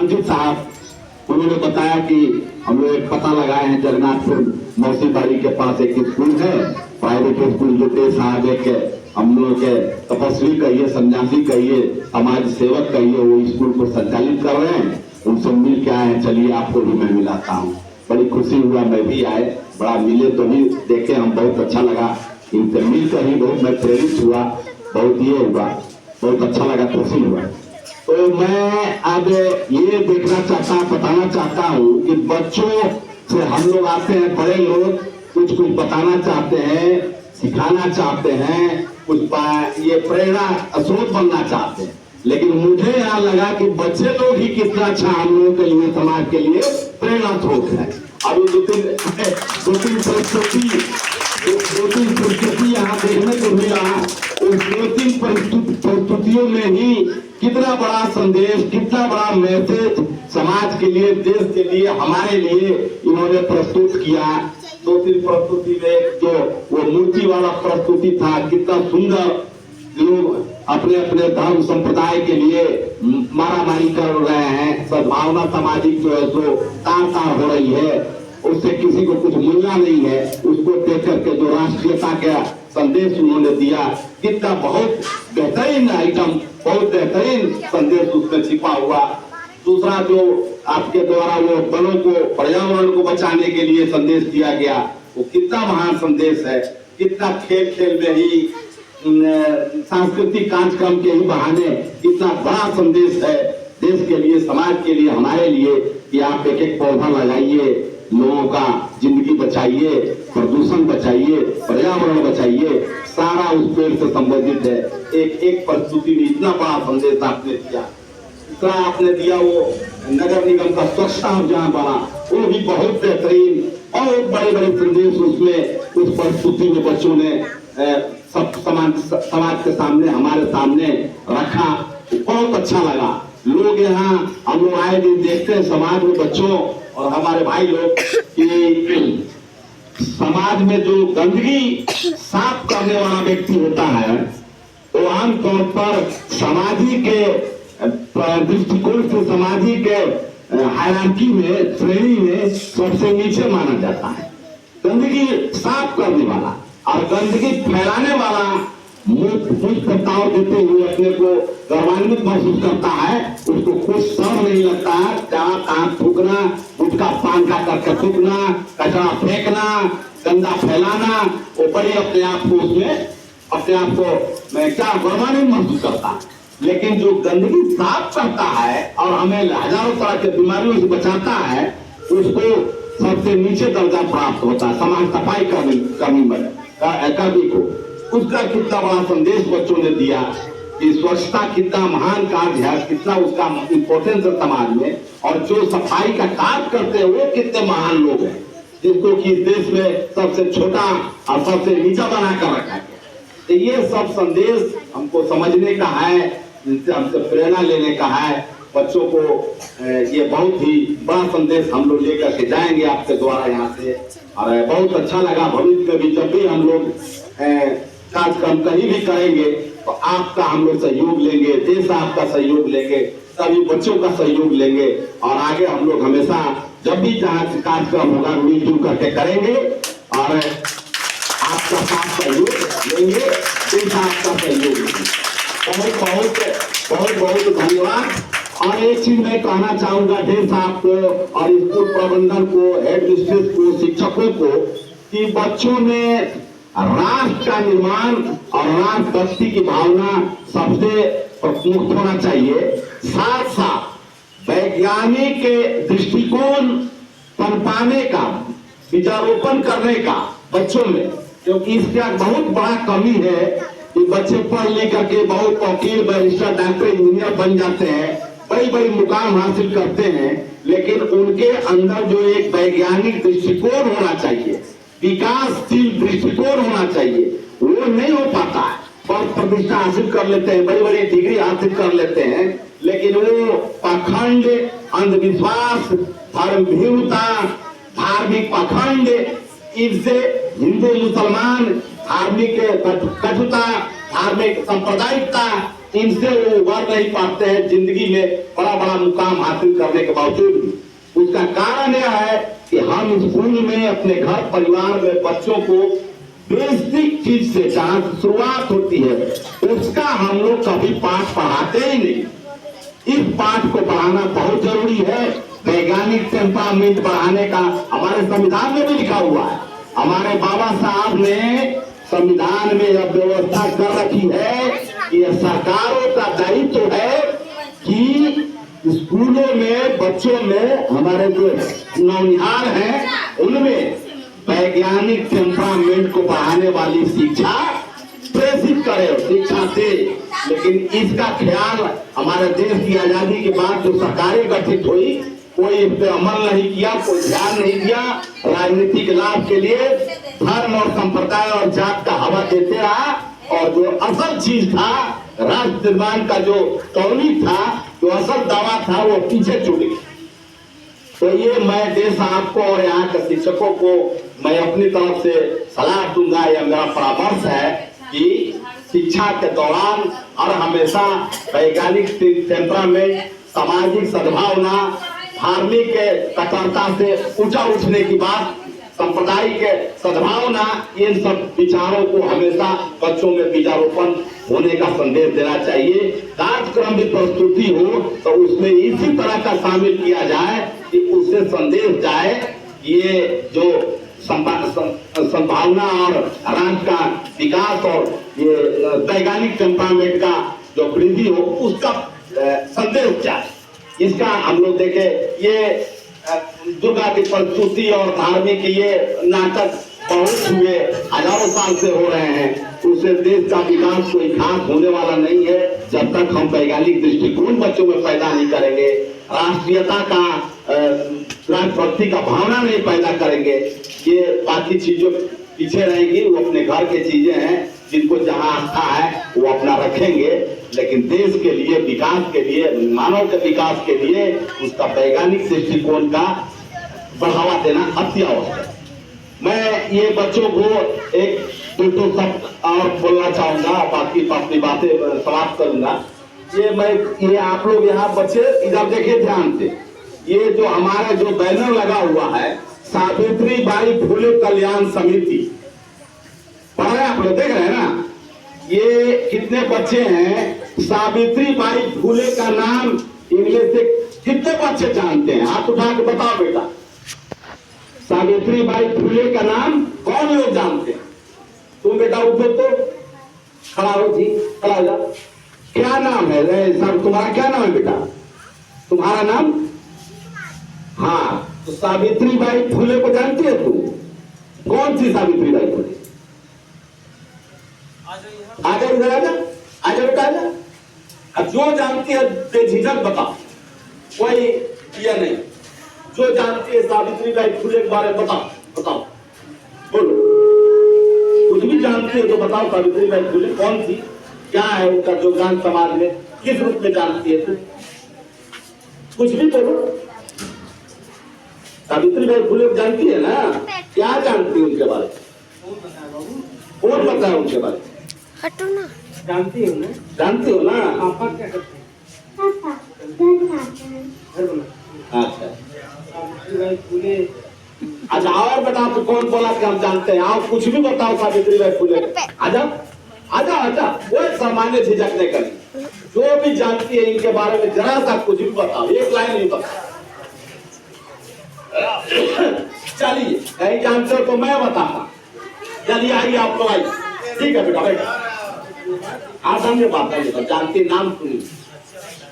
अंकित साहब, उन्होंने बताया कि हम लोग एक पता लगाए हैं जगन्नाथपुर मौसीबाड़ी के पास एक स्कूल है, प्राइवेट स्कूल, जो देश साहब एक हम लोग के तपस्वी कहिए, सन्यासी कहिए, समाज सेवक कहिए, वो स्कूल को संचालित कर रहे हैं। उनसे मिल के आए हैं, चलिए आपको भी मैं मिलाता हूँ। बड़ी खुशी हुआ, मैं भी आए, बड़ा मिले तो भी देखे हम, बहुत अच्छा लगा। इनसे मिलकर ही बहुत मैं प्रेरित हुआ, बहुत ये हुआ, बहुत अच्छा लगा, खुशी हुआ। तो मैं अब ये देखना चाहता, बताना चाहता हूँ कि बच्चों से हम लोग आते हैं, बड़े लोग कुछ बताना चाहते हैं, सिखाना चाहते हैं, कुछ ये प्रेरणा स्रोत बनना चाहते हैं। लेकिन मुझे यहाँ लगा कि बच्चे लोग ही कितना अच्छा हम लोगों के लिए, समाज के लिए प्रेरणा स्रोत है। अभी दो तीन परिस्थिति यहाँ देखने को मिला। उस 2-3 परिस्थितियों में ही कितना बड़ा संदेश, कितना बड़ा मैसेज समाज के लिए, देश के लिए, हमारे लिए इन्होंने प्रस्तुत किया। 2-3 प्रस्तुति में जो वो मूर्ति वाला प्रस्तुति था, कितना सुंदर। लोग अपने अपने धर्म संप्रदाय के लिए मारामारी कर रहे हैं, सद्भावना सामाजिक जो है सो तार हो रही है, उससे किसी को कुछ मिलना नहीं है। उसको देख करके जो राष्ट्रीयता का संदेश उन्होंने दिया, कितना बहुत बेहतरीन आइटम, बहुत बेहतरीन संदेश उसमें छिपा हुआ। दूसरा जो आपके द्वारा वो वनों को, पर्यावरण को बचाने के लिए संदेश दिया गया, वो कितना महान संदेश है। कितना खेल खेल में ही, सांस्कृतिक कार्यक्रम के ही बहाने कितना बड़ा संदेश है देश के लिए, समाज के लिए, हमारे लिए, कि आप एक एक पौधा लगाइए, लोगों का जिंदगी बचाइए, प्रदूषण बचाइए, पर्यावरण बचाइए, सारा उस पेड़ से संबंधित है। एक एक प्रस्तुति में इतना बड़ा संदेश आपने दिया। दूसरा आपने दिया वो नगर निगम का स्वच्छता अभियान बना, वो भी बहुत बेहतरीन, और बड़े बड़े संदेश उसमें, उस प्रस्तुति में बच्चों ने सब समाज के सामने, हमारे सामने रखा। बहुत अच्छा लगा। लोग यहाँ हम लोग आए दिन देखते हैं समाज में बच्चों और हमारे भाई लोग कि समाज में जो गंदगी साफ करने वाला व्यक्ति होता है, वो आमतौर पर समाजी के दृष्टिकोण से, समाजी के हायरार्की में, श्रेणी में सबसे नीचे माना जाता है। गंदगी साफ करने वाला और गंदगी फैलाने वाला कुछ प्रस्ताव देते हुए अपने को गर्वान्वित महसूस करता है, उसको कुछ शर्म नहीं लगता है। जहाँ तहाँ थूकना, गुटखा पान का करके थूकना, कचरा फेंकना, गंदा फैलाना, वो बड़ी अपने आप को उसमें, अपने आप को मैं क्या गर्वान्वित महसूस करता है। लेकिन जो गंदगी साफ करता है और हमें हजारों तरह के बीमारियों से बचाता है, उसको सबसे नीचे दर्जा प्राप्त होता है। समाज सफाई कर्मी को उसका कितना बड़ा संदेश बच्चों ने दिया कि स्वच्छता कितना महान कार्य है, कितना उसका इम्पोर्टेंस है समाज में, और जो सफाई का कार्य करते हैं वो कितने महान लोग हैं, जिसको कि इस देश में सबसे छोटा और सबसे नीचा बनाकर रखा गया। तो ये सब संदेश हमको समझने का है, जिनसे हमसे प्रेरणा लेने का है। बच्चों को ये बहुत ही बड़ा संदेश हम लोग लेकर के जाएंगे आपके द्वारा यहाँ से, और बहुत अच्छा लगा। भविष्य में भी जब भी हम लोग कार्यक्रम कहीं भी करेंगे तो आपका हम लोग सहयोग लेंगे, देश आपका सहयोग लेंगे, सभी बच्चों का सहयोग लेंगे, और आगे हम लोग हमेशा जब भी जहाँ कार्यक्रम होगा मिलजुल करके करेंगे, और आपका साथ सहयोग लेंगे, देश आपका सहयोग लेंगे। बहुत बहुत बहुत बहुत धन्यवाद। और एक चीज मैं कहना चाहूंगा ढेर साहब को और स्कूल प्रबंधन को, हेड मिस्ट्रेस को, शिक्षकों को, कि बच्चों में राष्ट्र का निर्माण और राष्ट्रभक्ति की भावना सबसे प्रमुख होना चाहिए। साथ साथ वैज्ञानिक दृष्टिकोण पनपाने का, बीजारोपण करने का बच्चों में, क्योंकि इसका बहुत बड़ा कमी है कि बच्चे पढ़ लिख करके बहुत वकील, बैरिस्टर, डॉक्टर, इंजीनियर बन जाते हैं, बड़ी बड़ी मुकाम हासिल करते हैं, लेकिन उनके अंदर जो एक वैज्ञानिक दृष्टिकोण होना चाहिए, विकासशील दृष्टिकोण होना चाहिए, वो नहीं हो पाता है। बहुत प्रतिष्ठा हासिल कर लेते हैं, बड़ी बड़ी डिग्री हासिल कर लेते हैं, लेकिन वो पाखंड, अंधविश्वास, धर्मभीरुता, धार्मिक पाखंड, इससे हिंदू मुसलमान, धार्मिक कटुता, धार्मिक सांप्रदायिकता, इनसे वो उभर नहीं पाते हैं जिंदगी में बड़ा बड़ा मुकाम हासिल करने के बावजूद भी। उसका कारण यह है कि हम स्कूल में अपने घर परिवार में बच्चों को बेसिक चीज से जहां शुरुआत होती है उसका हम लोग कभी पाठ पढ़ाते ही नहीं। इस पाठ को पढ़ाना बहुत जरूरी है। वैज्ञानिक टेम्परामेंट बढ़ाने का हमारे संविधान में भी लिखा हुआ है। हमारे बाबा साहब ने संविधान में यह व्यवस्था कर रखी है कि यह सरकारों का दायित्व है कि स्कूलों में बच्चों में हमारे जो नौनिहाल हैं उनमें वैज्ञानिक टेम्परामेंट को बढ़ाने वाली शिक्षा प्रेषित करे, शिक्षा दे। लेकिन इसका ख्याल हमारे देश की आजादी के बाद जो सरकारें गठित हुई कोई इस पे अमल नहीं किया, कोई ध्यान नहीं दिया। राजनीतिक लाभ के लिए धर्म और संप्रदाय और जात का हवा देते रहा और जो असल चीज था राष्ट्र निर्माण का जो तौलीफ था, जो असल दावा था वो पीछे छूट गया। तो ये मैं देश आपको और यहाँ के शिक्षकों को मैं अपनी तरफ से सलाह दूंगा, यह मेरा परामर्श है कि शिक्षा के दौरान और हमेशा वैज्ञानिक टेम्परामेंट, सामाजिक सद्भावना, धार्मिक कट्टरता से ऊंचा उठने की बात, सांप्रदायिक सद्भावना, इन सब विचारों को हमेशा बच्चों में बीजारोपण होने का संदेश देना चाहिए। कार्यक्रम भी प्रस्तुति हो तो उसमें इसी तरह का शामिल किया जाए कि उससे संदेश जाए ये जो संभावना और राज्य का विकास और ये वैज्ञानिक टेम्परामेंट का जो वृद्धि हो उसका संदेश जाए। इसका हम लोग देखे ये दुर्गा की प्रस्तुति और धार्मिक ये नाटक बहुत हुए, हजारों साल से हो रहे हैं, उससे देश का विकास कोई खास होने वाला नहीं है जब तक हम वैज्ञानिक दृष्टिकोण बच्चों में पैदा नहीं करेंगे, राष्ट्रीयता का राष्ट्रभक्ति का भावना नहीं पैदा करेंगे। ये बाकी चीजों पीछे रहेंगी, वो अपने घर के चीजें हैं जिनको जहां आस्था है वो अपना रखेंगे, लेकिन देश के लिए, विकास के लिए, मानव के विकास के लिए उसका वैज्ञानिक दृष्टिकोण का बढ़ावा देना अति आवश्यक है। मैं ये बच्चों को एक दो शब्द और बोलना चाहूंगा, बाकी अपनी बातें समाप्त करूंगा। ये आप लोग यहाँ बच्चे इधर देखिए ध्यान से, ये जो हमारा जो बैनर लगा हुआ है सावित्री बाई फुले कल्याण समिति, पढ़ रहे हैं आप लोग, देख रहे हैं ना? ये कितने बच्चे हैं सावित्री बाई फुले का नाम इनमें से कितने बच्चे जानते हैं? हाथ उठा के बताओ बेटा, सावित्री बाई फुले का नाम कौन लोग जानते हैं? तुम बेटा उठो तो, खड़ा हो जी, खड़ा हो जा। क्या नाम है सब? तुम्हारा क्या नाम है बेटा? तुम्हारा नाम? हाँ, तो सावित्री बाई फुले को जानती है तुम? कौन सी सावित्री बाई फुले? आजा इधर, आजा आजा बेटा, आजा। अब जो जानती है बेझिझक बताओ, कोई ये नहीं, जो जानती है सावित्री बाई फुले के बारे में बताओ, बताओ, बोलो। कुछ भी जानती है तो बताओ, सावित्री बाई फुले कौन थी, क्या है उनका योगदान समाज में, किस रूप में जानती है तुम? कुछ भी बोलो। सावित्री बाई फुले जानती है ना? क्या जानती है उनके बारे में? कौन पता है उनके बारे में? हटो ना। जानती हो ना? जानती हो ना? पापा क्या करते हैं? पापा घर बनाते हैं। अच्छा, अच्छा और बताओ तो कौन बोला कि हम जानते हैं? आओ कुछ भी बताओ सावित्री बाई फुले। आजा आजा आजा, वो सामान्य झिझक नहीं करें, जो भी जानती है इनके बारे में जरा सा कुछ भी बताओ, एक लाइन नहीं बताओ। चलिए नहीं जानते हो तो मैं बताता, चलिए आइए आप लोग आइए, ठीक है बेटा बेटा, आसान में बात है, जानती नाम सुनिए।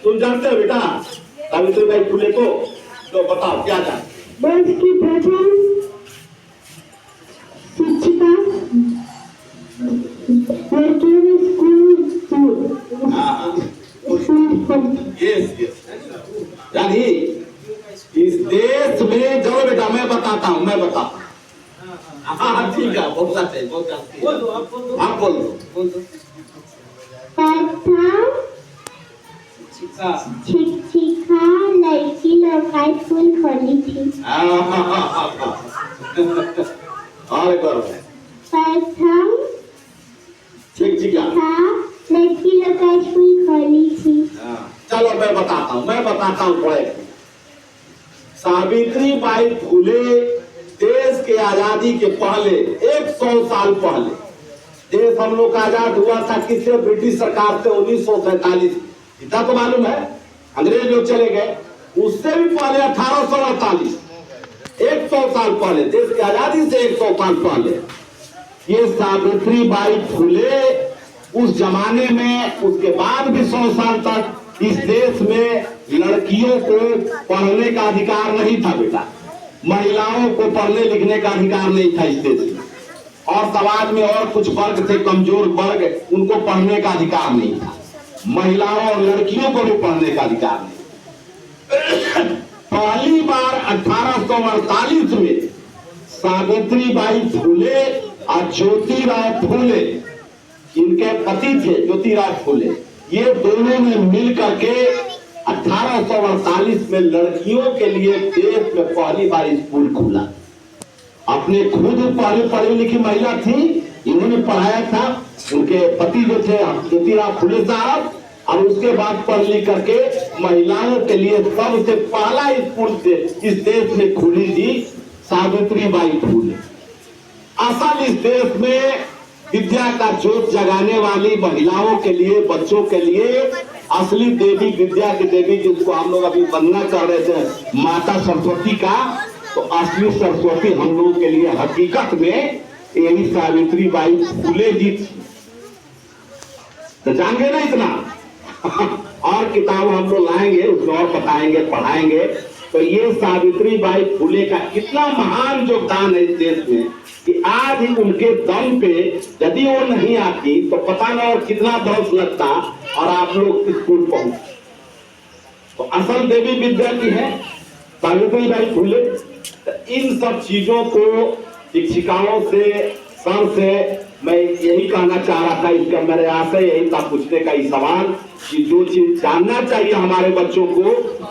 तुम जानते हो बेटा सावित्री बाई फुले को? तो बताओ क्या जानते? देश की प्रथम शिक्षिका, लड़कियों में स्कूल, यस यस, यानी इस देश में, चलो बेटा मैं बताता हूँ, मैं बताता हूँ। हाँ ठीक है, बहुत अच्छा है, बहुत जानती है, आप बोल दो। शिक्षिका लड़की लोग का स्कूल खोली थी। और एक बार प्रथम शिक्षिका लड़की लोग का स्कूल बताता हूँ थोड़ा। सावित्री बाई फुले देश के आजादी के पहले 100 साल पहले, देश हम लोग का आजाद हुआ था किससे? ब्रिटिश सरकार से 1947। इतना तो मालूम है। अंग्रेज लोग चले गए, उससे भी पहले 1848, 100 साल पहले, देश की आजादी से 100 साल पहले ये सावित्री बाई फुले उस जमाने में, उसके बाद भी 100 साल तक इस देश में लड़कियों को पढ़ने का अधिकार नहीं था बेटा, महिलाओं को पढ़ने लिखने का अधिकार नहीं था इस देश में, और समाज में और कुछ वर्ग थे, कमजोर वर्ग, उनको पढ़ने का अधिकार नहीं था। महिलाओं और लड़कियों को भी पढ़ने का अधिकार नहीं। पहली बार 1848 में सावित्री बाई फुले और ज्योतिराव फुले, इनके पति थे ज्योतिराव फुले, ये दोनों ने मिल करके 1848 में लड़कियों के लिए देश में पहली बार स्कूल खोला। अपने खुद पहले पढ़ी लिखी महिला थी, इन्होंने पढ़ाया था, उनके पति जो थे ज्योतिराव फुले साहब, और उसके बाद पढ़ लिख करके महिलाओं के लिए सबसे पहला स्कूल से इस देश में खुली थी सावित्री बाई फुले। असल इस देश में विद्या का जोत जगाने वाली महिलाओं के लिए, बच्चों के लिए असली देवी, विद्या की देवी जिसको हम लोग अभी वंदना कर रहे थे, माता सरस्वती का, तो असली सरस्वती हम लोगों के लिए हकीकत में यही सावित्री बाई फुले जी थी। तो जान गए ना इतना। और किताब हम लोग लाएंगे, उसमें और बताएंगे, पढ़ाएंगे। तो ये सावित्री बाई फुले का कितना महान योगदान है इस देश में कि आज ही उनके दम पे यदि वो नहीं आती तो पता ना और कितना बरस लगता और आप लोग स्कूल पहुंच। तो असल देवी विद्या की है सावित्री बाई फुले। तो इन सब चीजों को शिक्षिकाओं से, सर से मैं यही कहना चाह रहा था, इसका मेरे आशय यही था पूछने का ये सवाल कि जो चीज जानना चाहिए हमारे बच्चों को,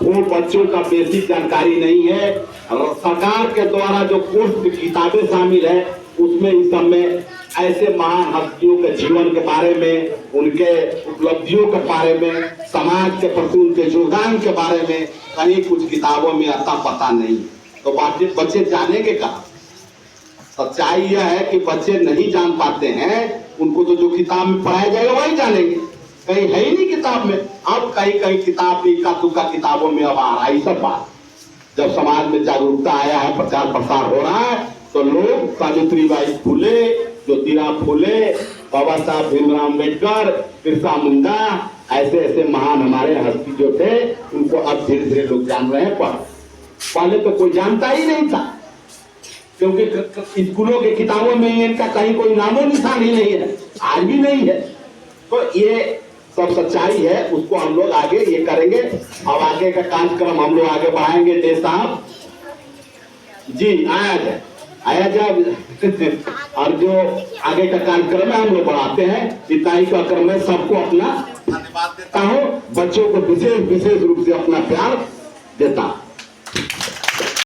वो बच्चों का बेसिक जानकारी नहीं है। और सरकार के द्वारा जो कोर्स की किताबें शामिल है उसमें इस सब में ऐसे महान हस्तियों के जीवन के बारे में, उनके उपलब्धियों के बारे में, समाज के प्रति उनके योगदान के बारे में कहीं कुछ किताबों में आता पता नहीं। तो बच्चे जानेंगे कहाँ? सच्चाई यह है कि बच्चे नहीं जान पाते हैं, उनको तो जो किताब में पढ़ाया जाएगा वही जानेंगे, कहीं है ही नहीं किताब में। अब कहीं कहीं किताब इक्का दुक्का किताबों में अब आ रहा है सब बात। जब समाज में जागरूकता आया है, प्रचार प्रसार हो रहा है, तो लोग सावित्री बाई फुले, ज्योतिराव फुले, बाबा साहब भीमराव अम्बेडकर, बिरसा मुंडा, ऐसे ऐसे महान हमारे हस्ती जो थे उनको अब धीरे धीरे लोग जान रहे हैं। पहले तो कोई जानता ही नहीं था, क्योंकि स्कूलों के किताबों में इनका कहीं कोई नामो निशान ही नहीं है, आज भी नहीं है। तो ये सब सच्चाई है, उसको हम लोग आगे ये करेंगे। अब आगे का कार्यक्रम हम लोग आगे बढ़ाएंगे। डे साहब जी आया जाए और जो आगे का कार्यक्रम है हम लोग बढ़ाते हैं। इतना ही कहकर मैं सबको अपना धन्यवाद देता हूँ, बच्चों को विशेष रूप से अपना प्यार देता हूँ।